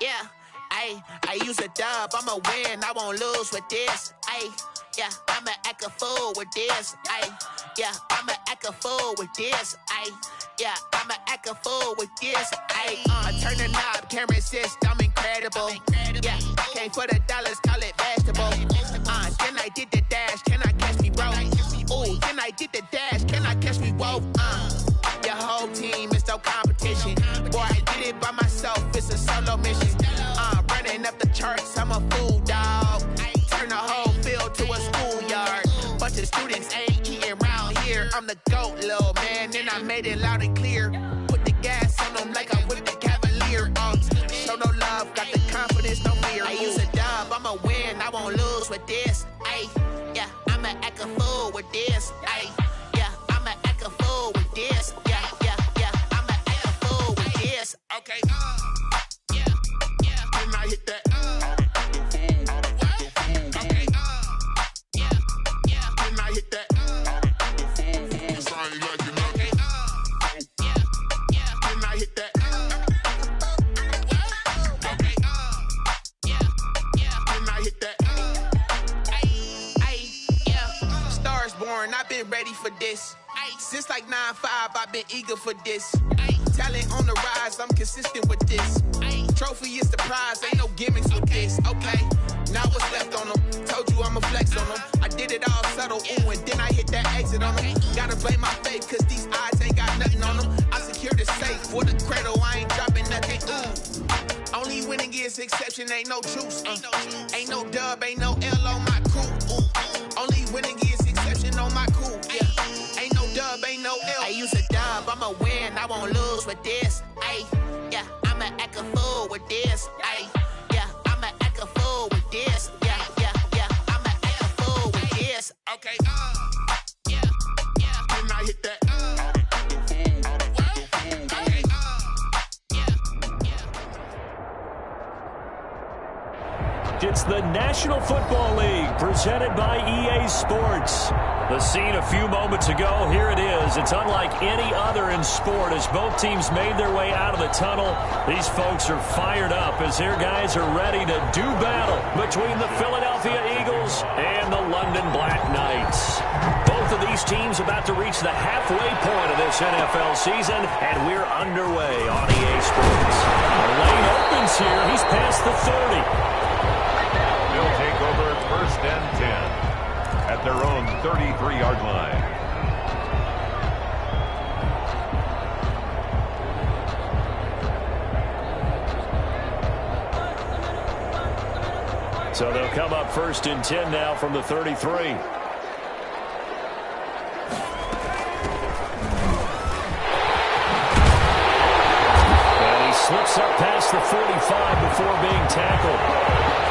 Yeah, I use a dub, I'ma win, I won't lose with this. Yeah, I'ma act a fool with this. Yeah, I'ma act a fool with this. Yeah, I'ma act a fool with this. Turn the knob, can't resist, I'm incredible. Yeah, came for the dollars, call it vegetable. Then I did the dash, can I catch me, bro? Ooh, then I did the dash, can I catch me, whoa? Your whole team is no competition. Boy, I did it by myself, it's a solo mission. Running up the charts, I'm a fool, dog. Turn the whole field to a schoolyard. Bunch of students ain't eating round here. I'm the GOAT, little man, and I made it loud and clear. Put the gas on them like I whipped the Cavalier. Show no love, got the confidence, no fear. I use a dub, I'ma win, I won't lose with this. Yeah, I'ma act a fool with this. Yeah, I'ma act a fool with this. Yeah, I'ma act a fool with this. Okay, yeah, can I hit that? Okay, yeah, can I hit that? Sorry, like you know. Okay, yeah, can I hit that? Okay, yeah, can I hit that? Yeah, stars born, I've been ready for this. Since like 9-5, I've been eager for this. Talent on the rise, I'm consistent with this. Trophy is the prize, ain't no gimmicks with this. Okay, now what's left on them? Told you I'ma flex on them. I did it all subtle, ooh, and then I hit that exit on them. Gotta blame my faith, cause these odds ain't got nothing on them. I secured the safe for the cradle, I ain't dropping nothing, ooh. Only winning is exception, ain't no truce. Ain't no dub, ain't no L on my crew, ooh. Only winning is exception on my crew, yeah. Ain't no dub, ain't no L. I use a dub, I'ma win, I won't lose with this. Yeah, I'ma act a fool with this. Yeah, I'ma act a fool with this. Yeah, I'ma act a fool with this. Okay, yeah, can I hit that? Okay, It's the National Football League presented by EA Sports. The scene a few moments ago, here it is. It's unlike any other in sport as both teams made their way out of the tunnel. These folks are fired up as their guys are ready to do battle between the Philadelphia Eagles and the London Black Knights. Both of these teams about to reach the halfway point of this NFL season, and we're underway on EA Sports. The lane opens here. He's past the 30. They'll take over first and 10 at their own 33-yard line. So they'll come up first and 10 now from the 33. Slips up past the 45 before being tackled.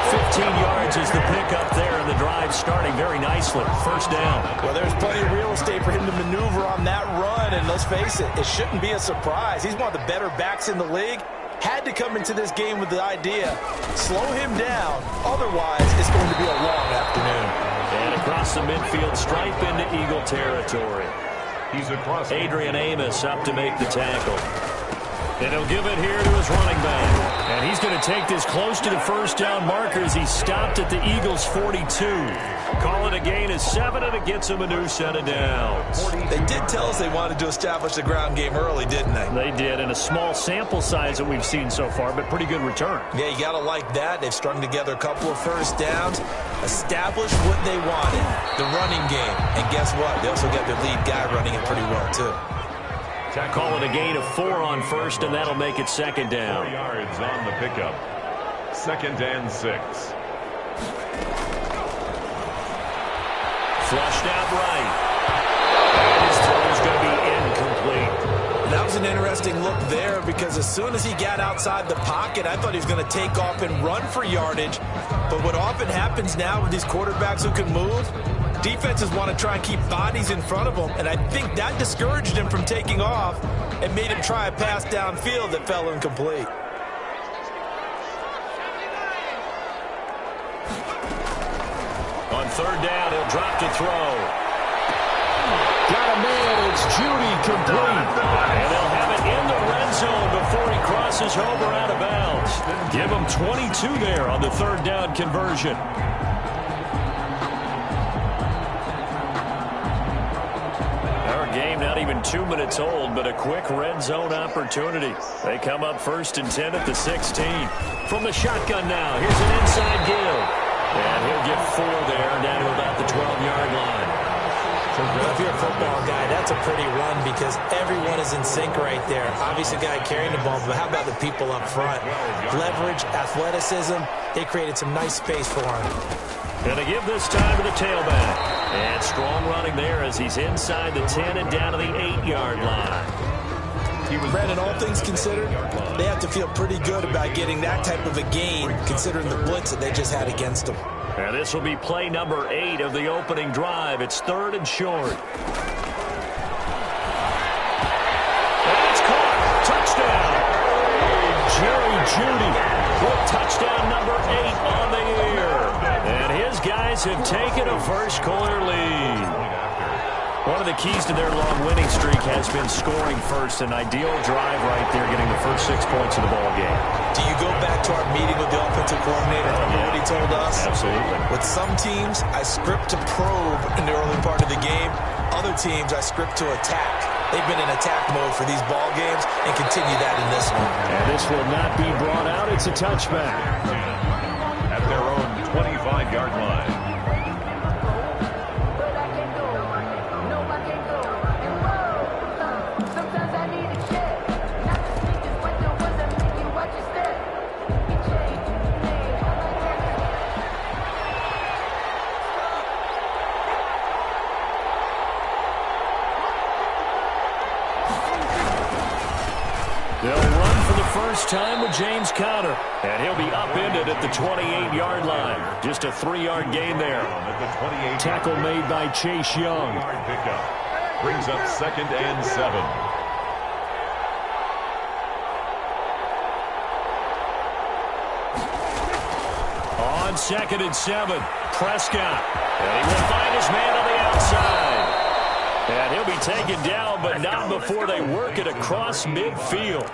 15 yards is the pickup there, and the drive starting very nicely. First down. Well, there's plenty of real estate for him to maneuver on that run, and let's face it, it shouldn't be a surprise. He's one of the better backs in the league. Had to come into this game with the idea, slow him down, otherwise it's going to be a long afternoon. And across the midfield stripe into Eagle territory. He's across. Adrian Amos up to make the tackle. And he'll give it here to his running back. And he's going to take this close to the first down marker as he stopped at the Eagles' 42. Call it a gain of 7, and it gets him a new set of downs. They did tell us they wanted to establish the ground game early, didn't they? They did, in a small sample size that we've seen so far, but pretty good return. Yeah, you got to like that. They've strung together a couple of first downs, established what they wanted, the running game. And guess what? They also got their lead guy running it pretty well, too. Call it a gain of 4 on first, and that'll make it second down. 4 yards on the pickup. Second and 6. Flushed out right. His throw is going to be incomplete. That was an interesting look there because as soon as he got outside the pocket, I thought he was going to take off and run for yardage. But what often happens now with these quarterbacks who can move, defenses want to try and keep bodies in front of them, and I think that discouraged him from taking off and made him try a pass downfield that fell incomplete. On third down, he'll drop to throw. Got a man, it's Judy complete. And they'll have it in the red zone before he crosses over out of bounds. Give him 22 there on the third down conversion. Our game not even 2 minutes old, but a quick red zone opportunity. They come up 1st and 10 at the 16. From the shotgun now, here's an inside give. And he'll get 4 there down to about the 12-yard line. If you're a football guy, that's a pretty run because everyone is in sync right there. Obviously, the guy carrying the ball, but how about the people up front? Leverage, athleticism, they created some nice space for him. Going to give this time to the tailback. And strong running there as he's inside the 10 and down to the 8-yard line. Brandon, all things considered, they have to feel pretty good about getting that type of a gain considering the blitz that they just had against them. And this will be play number 8 of the opening drive. It's 3rd and short. That's caught. Touchdown. Jerry Jeudy with touchdown number 8 on the year. And his guys have taken a first-quarter lead. One of the keys to their long winning streak has been scoring first. An ideal drive right there, getting the first 6 points of the ball game. Do you go back to our meeting with the offensive coordinator? Remember what he told us? Absolutely. With some teams, I script to probe in the early part of the game. Other teams, I script to attack. They've been in attack mode for these ball games and continue that in this one. And this will not be brought out. It's a touchback. At their own 25-yard line. They'll run for the first time with James Conner. And he'll be upended at the 28-yard line. Just a 3-yard gain there. Tackle made by Chase Young. Pickup. Brings up 2nd and 7. On 2nd and 7, Prescott. And he will find his man on the outside. And he'll be taken down, but not before they work it across midfield.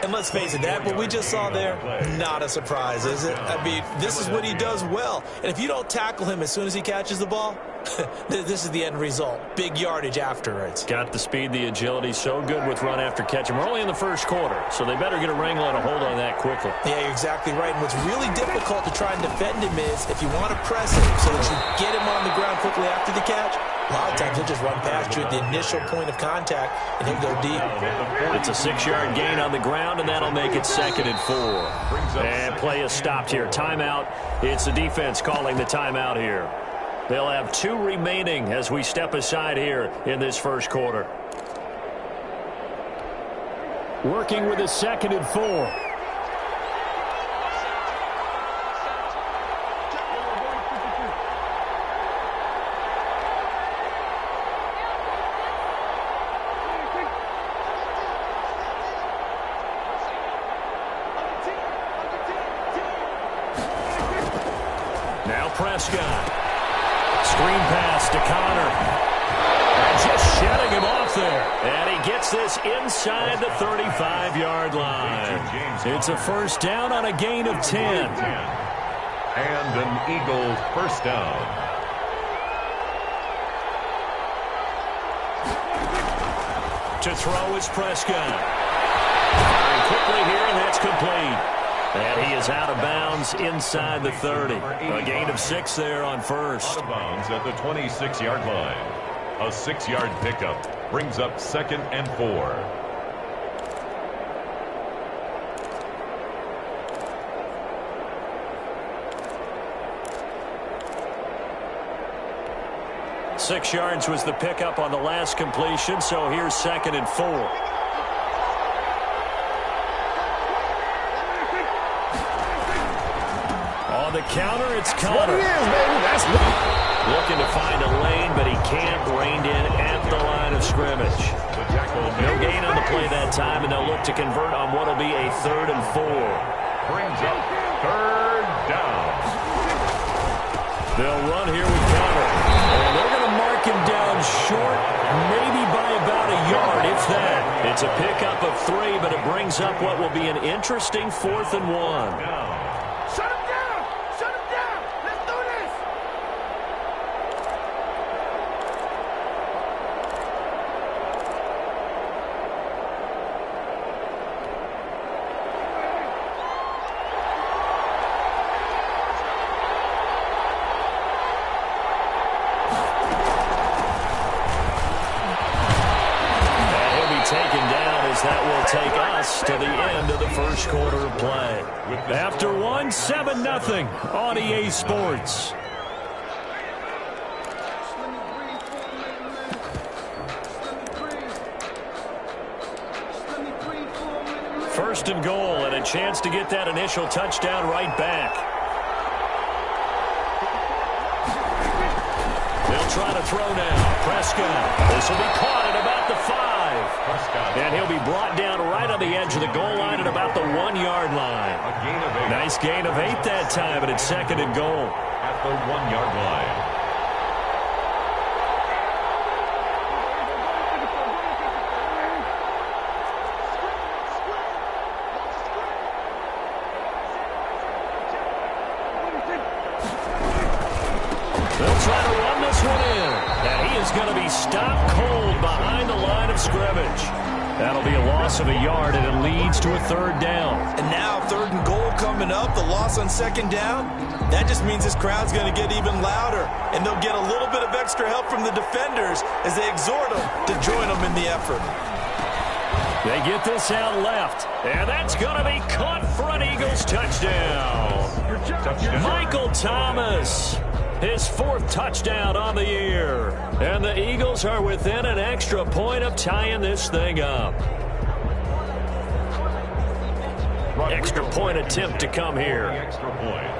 And let's face it, that what we just saw there, not a surprise, is it? I mean, this is what he does well. And if you don't tackle him as soon as he catches the ball, this is the end result. Big yardage afterwards. Got the speed, the agility, so good with run after catch. And we're only in the first quarter, so they better get a wrangle and a hold on that quickly. Yeah, you're exactly right. And what's really difficult to try and defend him is if you want to press him so that you get him on the ground quickly after the catch, a lot of times he'll just run past you at the initial point of contact and he'll go deep. It's a 6-yard gain on the ground, and that'll make it 2nd and 4. And play is stopped here. Timeout. It's the defense calling the timeout here. They'll have 2 remaining as we step aside here in this first quarter. Working with a 2nd and 4. Now Prescott. Screen pass to Conner. And just shedding him off there. And he gets this inside the 35-yard line. It's a first down on a gain of 10. And an Eagle first down. To throw is Prescott. Firing quickly here, and that's complete. And he is out of bounds inside the 30. A gain of 6 there on first. Out of bounds at the 26-yard line. A 6-yard pickup brings up 2nd and 4. Six yards was the pickup on the last completion, so here's 2nd and 4. On the counter, it's Conner. Looking to find a lane, but he can't. Reined in at the line of scrimmage. No gain on the play that time, and they'll look to convert on what will be a 3rd and 4. Brings up 3rd down. They'll run here with Conner. And they're going to mark taken down short, maybe by about a yard, if that. It's a pickup of 3, but it brings up what will be an interesting 4th and 1. Shut him down! Shut him down! Let's do this! And he'll be taken down as that will take us to the end of the first quarter of play. After 1, 7-0 on EA Sports. First and goal, and a chance to get that initial touchdown right back. They'll try to throw now. Prescott. This will be caught at about the 5. And he'll be brought down right on the edge of the goal line at about the 1-yard line. Nice gain of 8 that time, and it's 2nd and goal. At the 1-yard line. They'll try to run this one in. And he is going to be stopped cold behind the line of scrimmage. That'll be a loss of a yard, and it leads to a 3rd down. And now 3rd and goal coming up, the loss on 2nd down. That just means this crowd's going to get even louder, and they'll get a little bit of extra help from the defenders as they exhort them to join them in the effort. They get this out left, and that's going to be caught for an Eagles touchdown. Michael Thomas, his 4th touchdown on the year. And the Eagles are within an extra point of tying this thing up. Extra point attempt to come here. Extra point.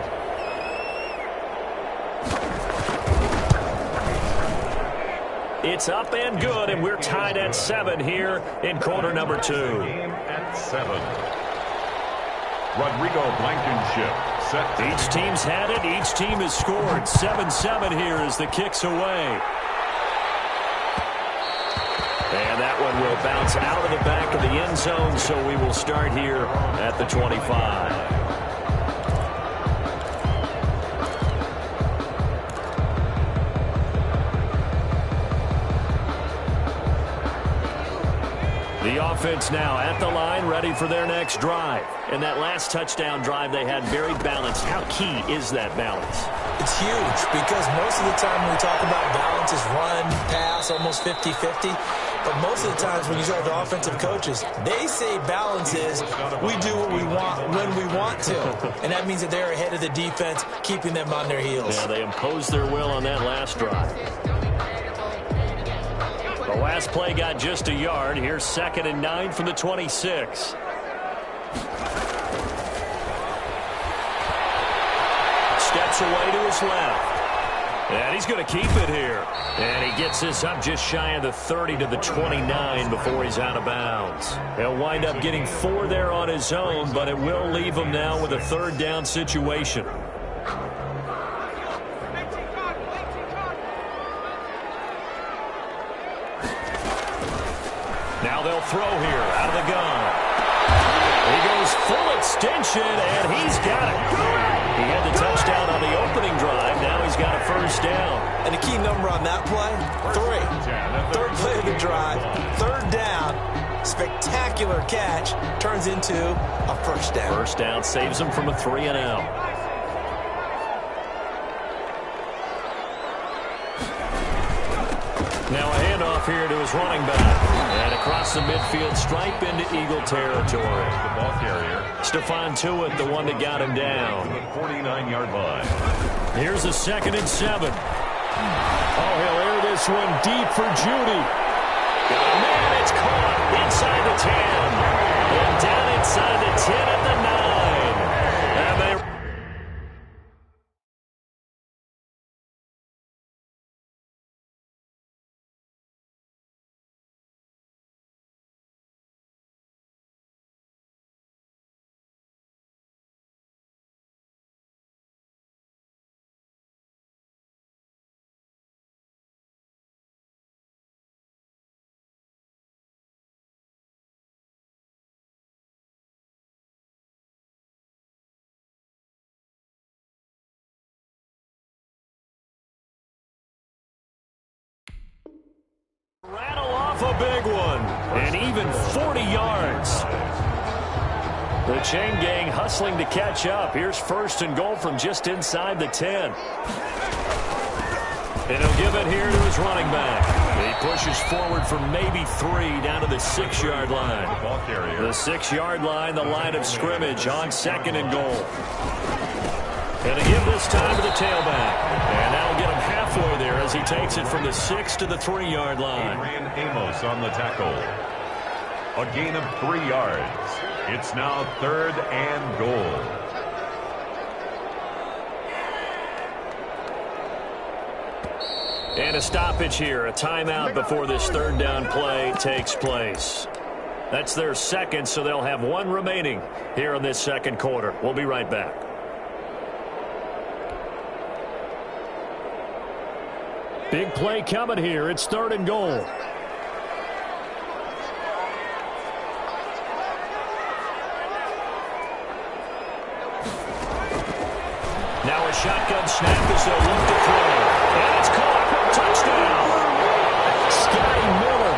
It's up and good, and we're tied at 7 here in quarter number 2. Game at 7. Rodrigo Blankenship set. Each team's had it. Each team has scored. 7-7 here as the kick's away. And that one will bounce out of the back of the end zone, so we will start here at the 25. The offense now at the line, ready for their next drive. And that last touchdown drive they had very balanced. How key is that balance? It's huge because most of the time when we talk about balance is run, pass, almost 50-50. But most of the times when you talk to offensive coaches, they say balance is we do what we want when we want to. And that means that they're ahead of the defense, keeping them on their heels. Yeah, they imposed their will on that last drive. The last play got just a yard. Here's 2nd and 9 from the 26. Steps away to his left. And he's going to keep it here. And he gets this up just shy of the 30 to the 29 before he's out of bounds. He'll wind up getting 4 there on his own, but it will leave him now with a 3rd down situation. Now they'll throw here out of the gun. He goes full extension, and he's got it. He had the touchdown on the opening drive. Now he's got a 1st down. And the key number on that play, 3. 3rd play of the drive, 3rd down. Spectacular catch turns into a 1st down. 1st down saves him from a 3 and out. Now a handoff here to his running back. And across the midfield stripe into Eagle territory. The ball carrier. Stephon Tuitt, the one that got him down. To the 49-yard line. Here's a 2nd and 7. Oh, he'll air this one deep for Judy. Man, it's caught inside the 10. And down inside the 10 at the 9. And they off a big one. And even 40 yards. The chain gang hustling to catch up. Here's first and goal from just inside the 10. And he'll give it here to his running back. He pushes forward for maybe 3 down to the 6-yard line. The 6-yard line, the line of scrimmage on second and goal. And to give this time to the tailback. And that'll get him halfway there as he takes it from the 6 to the 3-yard line. Adrian Amos on the tackle. A gain of 3 yards. It's now 3rd and goal. And a stoppage here, a timeout before this 3rd down play takes place. That's their second, so they'll have 1 remaining here in this second quarter. We'll be right back. Big play coming here. It's 3rd and goal. Now a shotgun snap as they'll look to throw. And it's caught. Touchdown. Scotty Miller,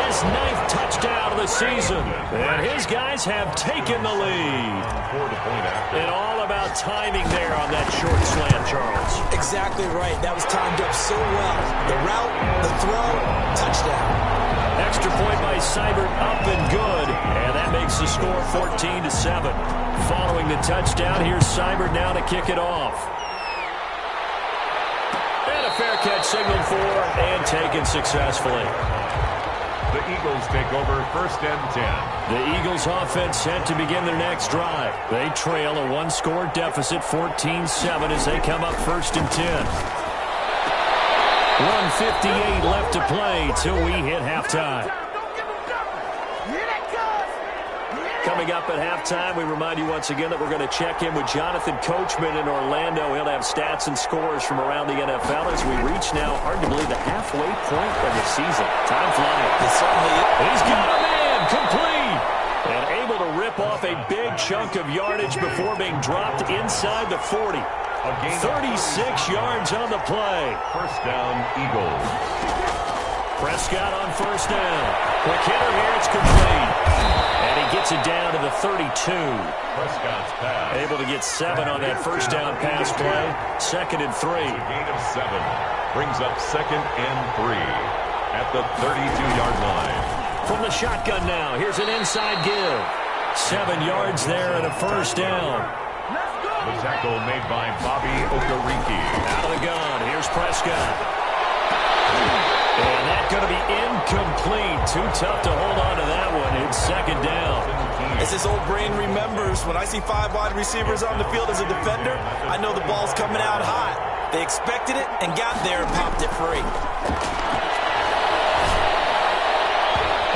his 9th touchdown of the season. And his guys have taken the lead. And all about timing there on that short slant, Charles. Exactly right. That was timed up so well. The route, the throw, touchdown. Extra point by Seibert, up and good. And that makes the score 14-7. Following the touchdown, here's Seibert now to kick it off. And a fair catch signaled for and taken successfully. The Eagles take over 1st and 10. The Eagles offense set to begin their next drive. They trail a 1-score deficit 14-7 as they come up 1st and 10. 1:58 left to play till we hit halftime. Coming up at halftime, we remind you once again that we're going to check in with Jonathan Coachman in Orlando. He'll have stats and scores from around the NFL as we reach now, hard to believe, the halfway point of the season. Time flying. It certainly is. He's got a man, complete. And able to rip off a big chunk of yardage before being dropped inside the 40. 36 yards on the play. 1st down, Eagles. Prescott on 1st down. Quick hitter here, it's complete. And he gets it down to the 32. Prescott's pass. Able to get 7 on that 1st down pass play. 2nd and 3. A gain of 7. Brings up 2nd and 3 at the 32-yard line. From the shotgun now, here's an inside give. 7 yards there and a 1st down. The tackle made by Bobby Okereke. Out of the gun, here's Prescott. And that's going to be incomplete. Too tough to hold on to that one. It's 2nd down. As his old brain remembers, when I see 5 wide receivers on the field as a defender, I know the ball's coming out hot. They expected it and got there and popped it free.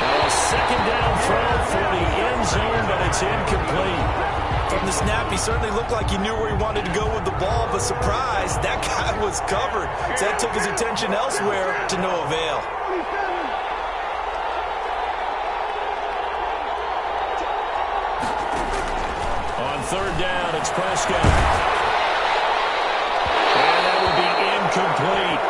Now a 2nd down throw for the end zone, but it's incomplete. From the snap, he certainly looked like he knew where he wanted to go with the ball, but surprise, that guy was covered. So that took his attention elsewhere to no avail. On 3rd down, it's Prescott. And that will be incomplete.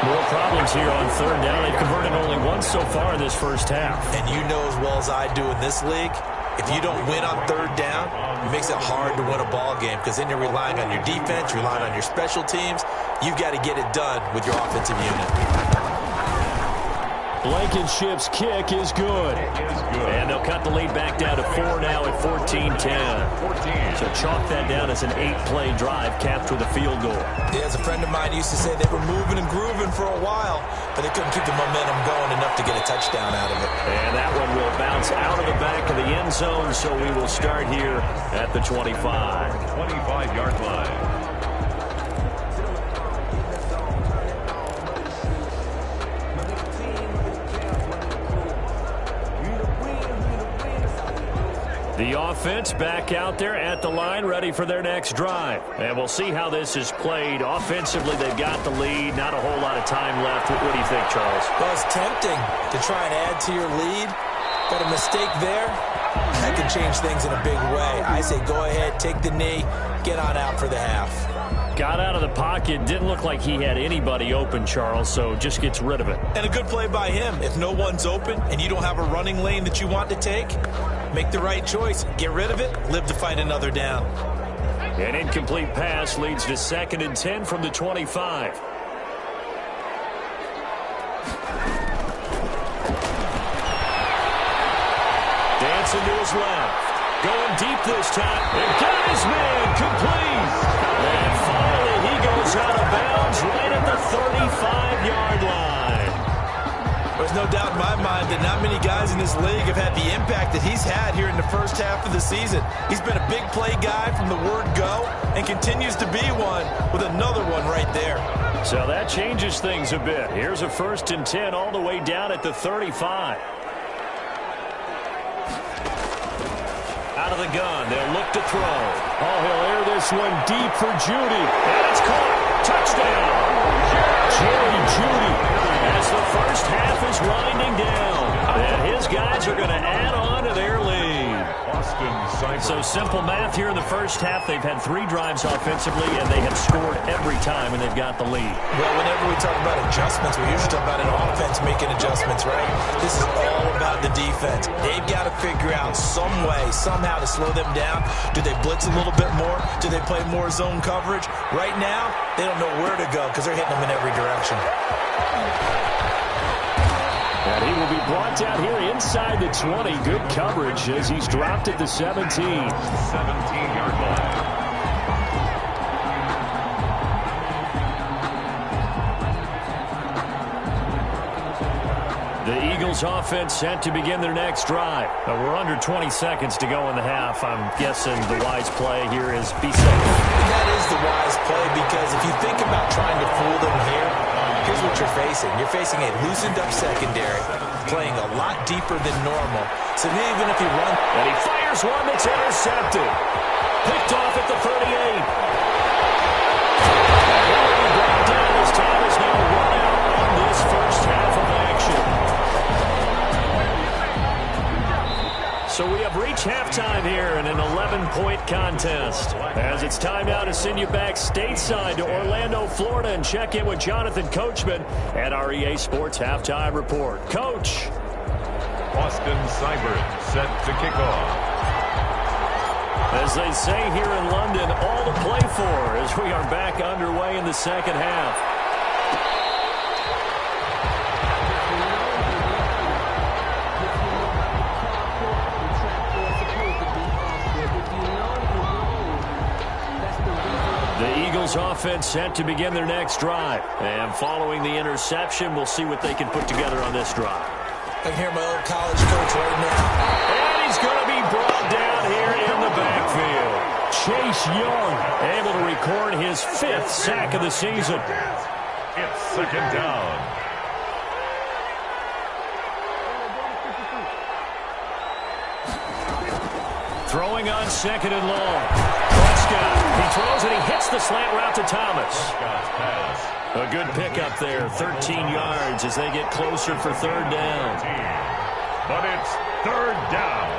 More problems here on 3rd down. They've converted only once so far in this first half. And you know as well as I do in this league, if you don't win on 3rd down, it makes it hard to win a ball game because then you're relying on your defense, relying on your special teams. You've got to get it done with your offensive unit. Blankenship's kick is good. And they'll cut the lead back down to 4 now at 14-10. So chalk that down as an 8-play drive capped with a field goal. Yeah, as a friend of mine used to say, they were moving and grooving for a while, but they couldn't keep the momentum going enough to get a touchdown out of it. And that one will bounce out of the back of the end zone, so we will start here at the 25. 25-yard line. The offense back out there at the line, ready for their next drive. And we'll see how this is played. Offensively, they've got the lead. Not a whole lot of time left. What do you think, Charles? Well, it's tempting to try and add to your lead, but a mistake there, that can change things in a big way. I say go ahead, take the knee, get on out for the half. Got out of the pocket. Didn't look like he had anybody open, Charles, so just gets rid of it. And a good play by him. If no one's open and you don't have a running lane that you want to take, make the right choice. Get rid of it. Live to fight another down. An incomplete pass leads to 2nd and 10 from the 25. Dancing to his left. Going deep this time. And got his man complete. And finally he goes out of bounds right at the 35-yard line. There's no doubt in my mind that not many guys in this league have had the impact that he's had here in the first half of the season. He's been a big play guy from the word go and continues to be one with another one right there. So that changes things a bit. Here's a 1st and 10 all the way down at the 35. Out of the gun, they'll look to throw. Oh, he'll air this one deep for Judy. And it's caught. Touchdown. Jerry Judy. As the first half is winding down. And his guys are going to add on to their lead. So simple math here in the first half. They've had 3 drives offensively, and they have scored every time, and they've got the lead. Well, whenever we talk about adjustments, we usually talk about an offense making adjustments, right? This is all about the defense. They've got to figure out some way, somehow to slow them down. Do they blitz a little bit more? Do they play more zone coverage? Right now, they don't know where to go because they're hitting them in every direction. And he will be brought down here inside the 20. Good coverage as he's dropped at the 17. 17-yard line. The Eagles offense set to begin their next drive. We're under 20 seconds to go in the half. I'm guessing the wise play here is be safe. That is the wise play because if you think about trying to fool them here, here's what you're facing. You're facing a loosened-up secondary, playing a lot deeper than normal. So even if you run... And he fires one that's intercepted. Picked off at the 38. And he will be brought down as time is now run out on this first half of action. So we have reached halftime here in an 11-point contest. As it's time now to send you back stateside to Orlando, Florida, and check in with Jonathan Coachman at our EA Sports Halftime Report. Coach. Austin Seibert set to kick off. As they say here in London, all to play for as we are back underway in the second half. Offense set to begin their next drive. And following the interception, we'll see what they can put together on this drive. I can hear my old college coach right now. And he's going to be brought down here in the backfield. Chase Young able to record his 5th sack of the season. It's 2nd down. Throwing on 2nd and long. Prescott, he throws and he hits the slant route to Thomas. A good pickup there, 13 yards as they get closer for 3rd down. But it's 3rd down.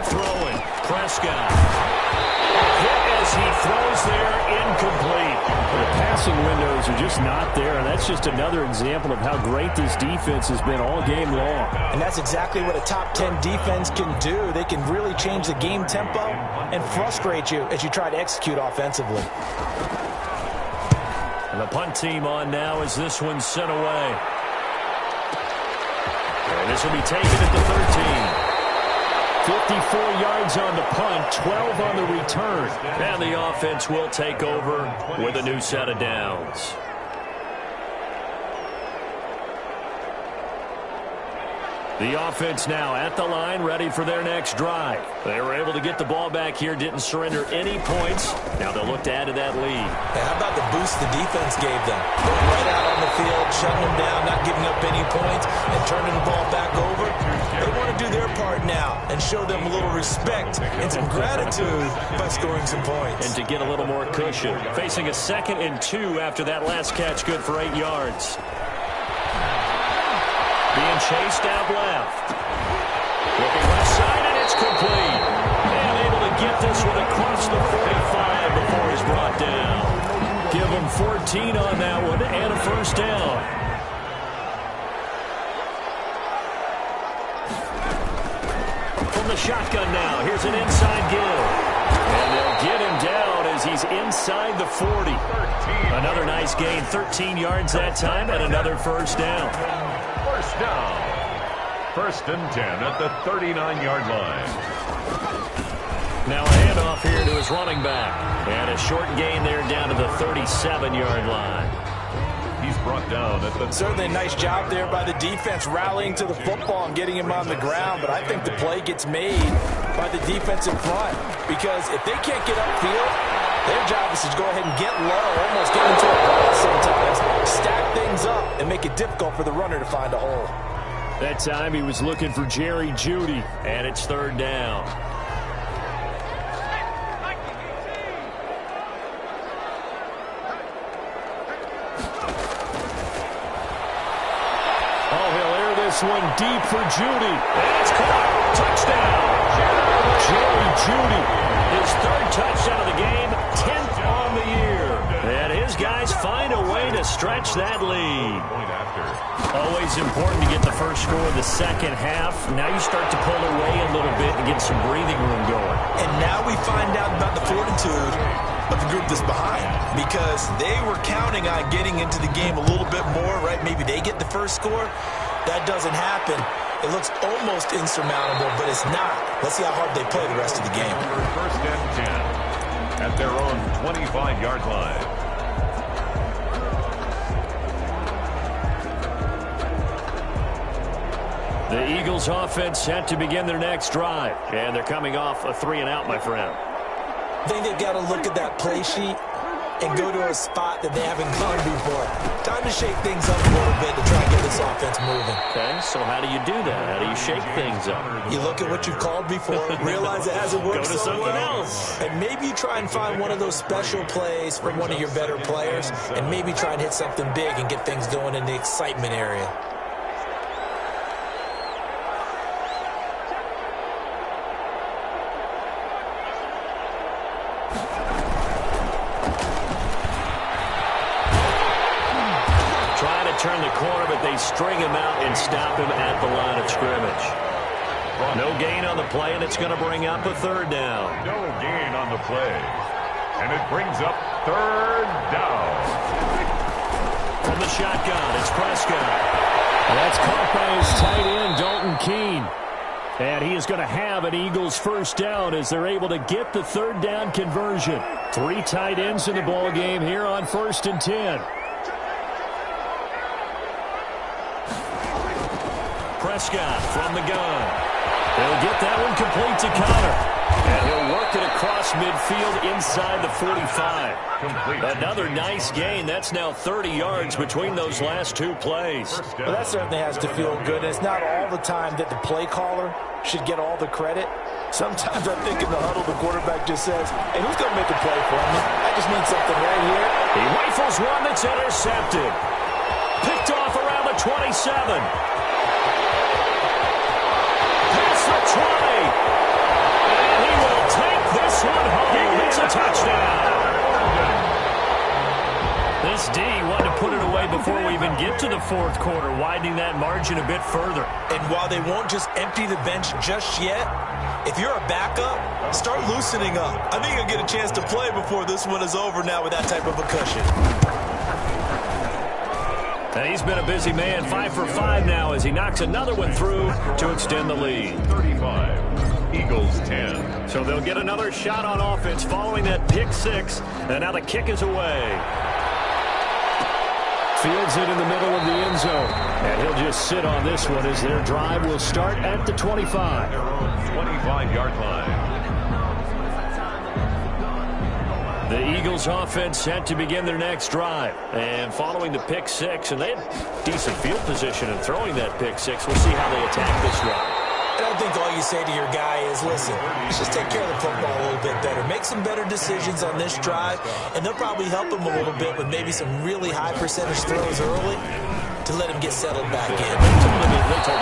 Throwing, Prescott. He throws there, incomplete. The passing windows are just not there, and that's just another example of how great this defense has been all game long. And that's exactly what a top 10 defense can do. They can really change the game tempo and frustrate you as you try to execute offensively. And the punt team on now as this one's sent away. And this will be taken at the 13. 54 yards on the punt, 12 on the return. And the offense will take over with a new set of downs. The offense now at the line, ready for their next drive. They were able to get the ball back here, didn't surrender any points. Now they'll look to add to that lead. Hey, how about the boost the defense gave them? Going right out on the field, shutting them down, not giving up any points, and turning the ball back over. They want to do their part now and show them a little respect and some gratitude by scoring some points. And to get a little more cushion. Facing a 2nd and 2 after that last catch, good for 8 yards. chased out left. Looking left side, and it's complete. And able to get this one across the 45 before he's brought down. Give him 14 on that one and a first down. From the shotgun now, here's an inside give. And they'll get him down as he's inside the 40. Another nice gain, 13 yards that time, and another first down. First down. 1st and 10 at the 39-yard line. Now a handoff here to his running back. And a short gain there down to the 37-yard line. He's brought down at the... Certainly a nice job there by the defense rallying to the football and getting him on the ground. But I think the play gets made by the defense in front. Because if they can't get upfield, their job is to go ahead and get low, almost get into a ball sometimes, stack things up, and make it difficult for the runner to find a hole. That time he was looking for Jerry Jeudy, and it's 3rd down. Oh, he'll air this one deep for Jeudy. And it's caught. Touchdown. Jerry Jeudy, his 3rd touchdown of the game, 10th on the year. And his guys find a way to stretch that lead. Always important to get the first score of the second half. Now you start to pull away a little bit and get some breathing room going. And now we find out about the fortitude of the group that's behind, because they were counting on getting into the game a little bit more, right? Maybe they get the first score. That doesn't happen. It looks almost insurmountable, but it's not. Let's see how hard they play the rest of the game. 1st and 10 at their own 25-yard line. The Eagles offense set to begin their next drive. And they're coming off a 3-and-out, my friend. I think they've got to look at that play sheet and go to a spot that they haven't gone before. Time to shake things up a little bit to try and get this offense moving. Okay, so how do you do that? How do you shake things up? You look at what you've called before, realize it hasn't worked Go to so something well, else. and maybe you try and find one of those special plays from one of your better players, and maybe try and hit something big and get things going in the excitement area. Turn the corner, but they string him out and stop him at the line of scrimmage. No gain on the play, and it's going to bring up a 3rd down. No gain on the play. And it brings up 3rd down. From the shotgun, it's Prescott. And that's caught by his tight end, Dalton Keene. And he is going to have an Eagles first down as they're able to get the 3rd down conversion. 3 tight ends in the ball game here on 1st and 10. Prescott from the gun. They'll get that one complete to Connor. And he'll work it across midfield inside the 45. Complete. Another nice gain. That's now 30 yards between those last 2 plays. Well, that certainly has to feel good. And it's not all the time that the play caller should get all the credit. Sometimes I think in the huddle, the quarterback just says, hey, who's going to make a play for me? I just need something right here. He rifles one that's intercepted. Picked off around the 27. Past the 20. And he will take this one home. It's a touchdown. This D wanted to put it away before we even get to the 4th quarter, widening that margin a bit further. And while they won't just empty the bench just yet, if you're a backup, start loosening up. I think you'll get a chance to play before this one is over now with that type of a cushion. And he's been a busy man, 5 for 5 now as he knocks another one through to extend the lead. 35, Eagles 10. So they'll get another shot on offense following that pick 6, and now the kick is away. Fields it in the middle of the end zone. And he'll just sit on this one as their drive will start at the 25. 25-yard line. The Eagles offense set to begin their next drive. And following the pick 6, and they had decent field position in throwing that pick 6. We'll see how they attack this drive. And I think all you say to your guy is, listen, let's just take care of the football a little bit better. Make some better decisions on this drive, and they'll probably help him a little bit with maybe some really high percentage throws early to let him get settled back in. They told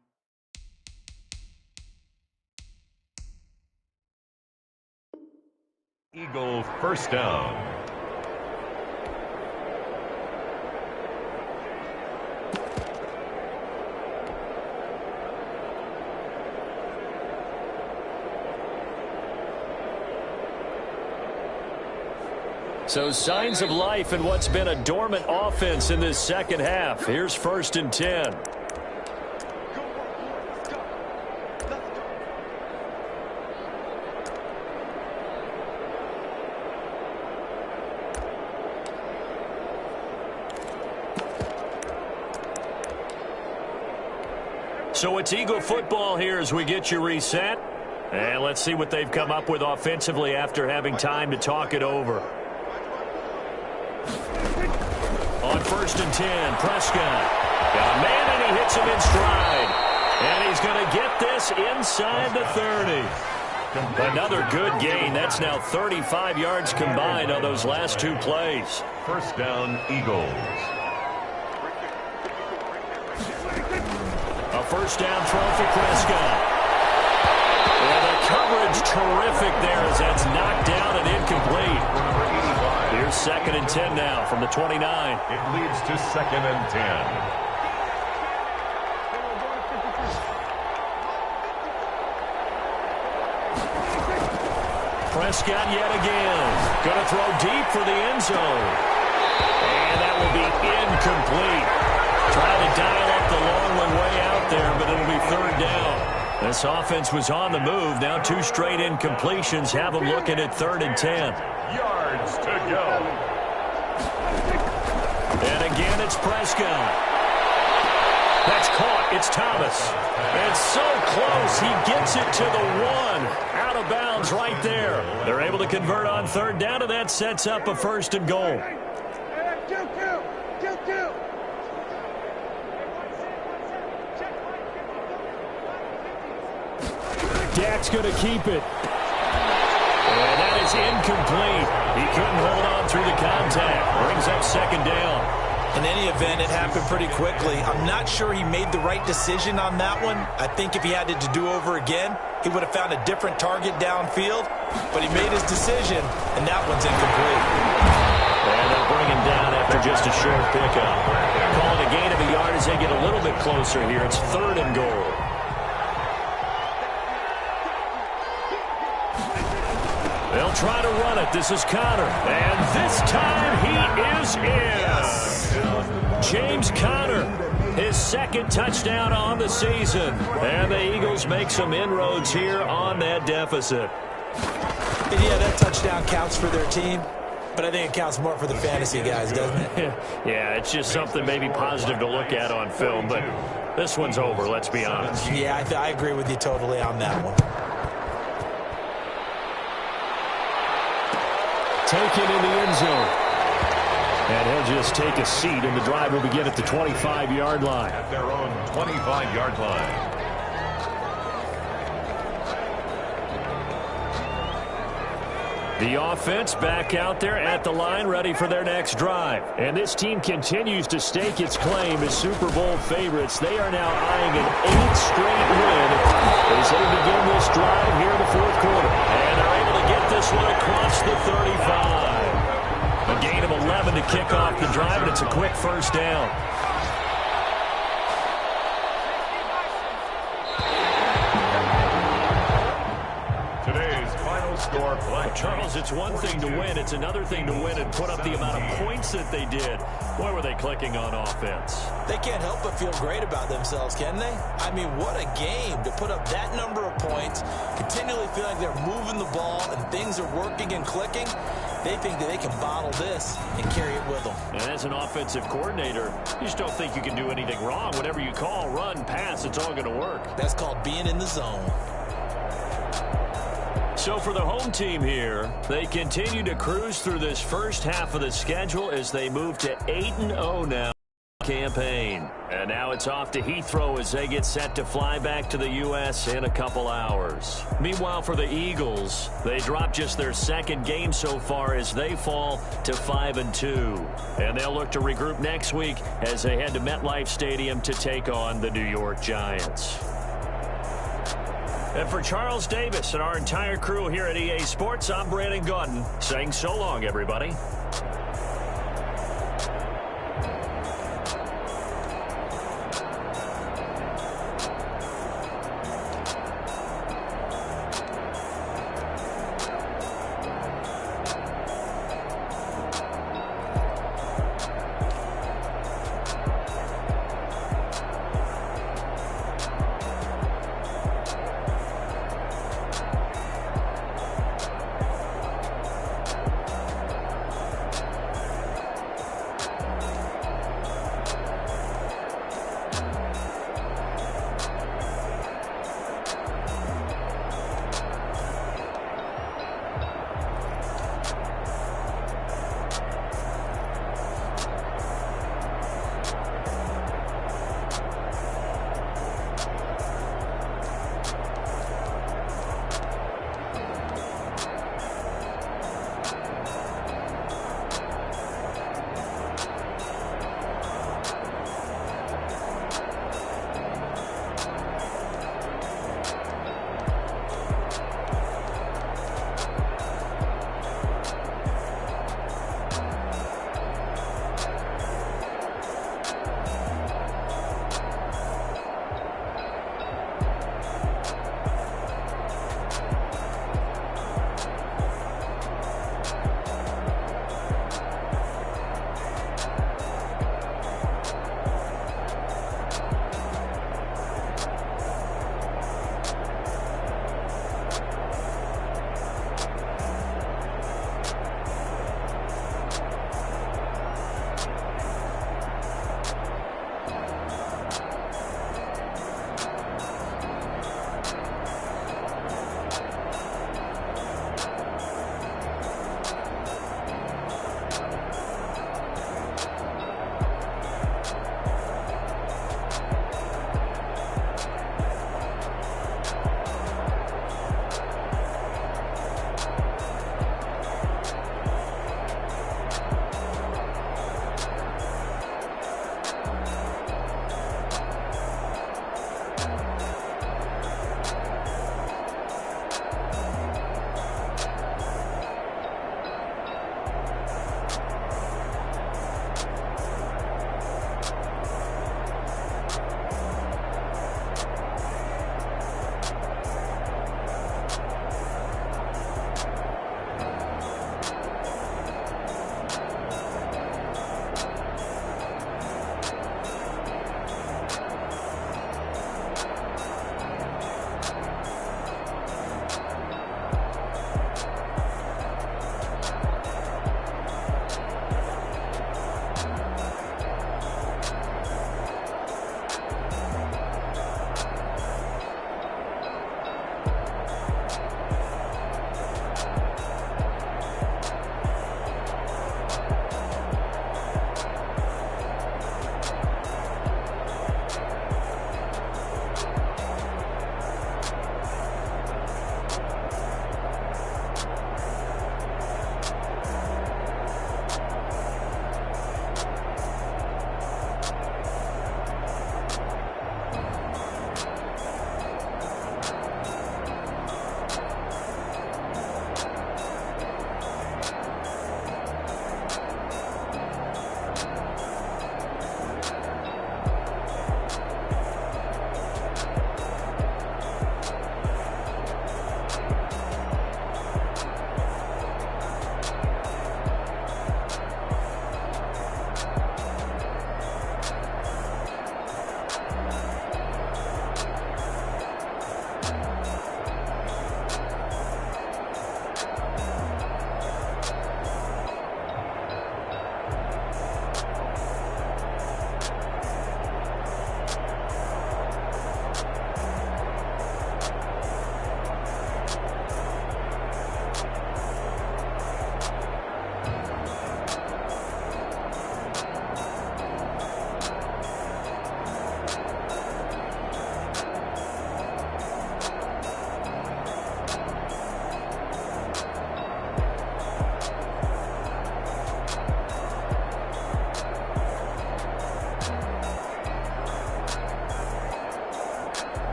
Eagle first down. So signs of life in what's been a dormant offense in this second half. Here's 1st and 10. So it's Eagle football here as we get you reset. And let's see what they've come up with offensively after having time to talk it over. On 1st and 10, Prescott. Got a man, and he hits him in stride. And he's going to get this inside the 30. Another good gain. That's now 35 yards combined on those last 2 plays. First down, Eagles. A first down throw for Prescott. And the coverage terrific there as that's knocked down and incomplete. Here's 2nd and 10 now from the 29. It leads to 2nd and 10. Prescott yet again. Going to throw deep for the end zone. And that will be incomplete. Trying to dial up the long one way out there, but it'll be 3rd down. This offense was on the move. Now 2 straight incompletions have them looking at 3rd and 10. Yards to go. And again, it's Prescott. That's caught. It's Thomas. And so close. He gets it to the 1. Out of bounds right there. They're able to convert on 3rd down, and that sets up a 1st and goal. Dak's going to keep it. And that is incomplete. He couldn't hold on through the contact. Brings up 2nd down. In any event, it happened pretty quickly. I'm not sure he made the right decision on that one. I think if he had it to do over again, he would have found a different target downfield. But he made his decision, and that one's incomplete. And they'll bring him down after just a short pickup. Calling a gain of a yard as they get a little bit closer here. It's 3rd and goal. They'll try to run it. This is Conner. And this time he is in. Yes. James Conner, his 2nd touchdown on the season. And the Eagles make some inroads here on that deficit. Yeah, that touchdown counts for their team. But I think it counts more for the fantasy guys, doesn't it? Yeah, it's just something maybe positive to look at on film. But this one's over, let's be honest. Yeah, I agree with you totally on that one. Taken in the end zone. And he'll just take a seat, and the drive will begin at the 25-yard line. At their own 25-yard line. The offense back out there at the line, ready for their next drive. And this team continues to stake its claim as Super Bowl favorites. They are now eyeing an 8th straight win as they begin this drive here in the 4th quarter. And they're able to get this one across the 35. A gain of 11 to kick off the drive, and it's a quick 1st down. Score flag. Charles, it's one thing to win. It's another thing to win and put up the amount of points that they did. Boy, were they clicking on offense. They can't help but feel great about themselves, can they? I mean, what a game to put up that number of points, continually feel like they're moving the ball and things are working and clicking. They think that they can bottle this and carry it with them. And as an offensive coordinator, you just don't think you can do anything wrong. Whatever you call, run, pass, it's all going to work. That's called being in the zone. So for the home team here, they continue to cruise through this first half of the schedule as they move to 8-0 now. Campaign. And now it's off to Heathrow as they get set to fly back to the U.S. in a couple hours. Meanwhile, for the Eagles, they drop just their 2nd game so far as they fall to 5-2. And they'll look to regroup next week as they head to MetLife Stadium to take on the New York Giants. And for Charles Davis and our entire crew here at EA Sports, I'm Brandon Gaudin saying so long, everybody.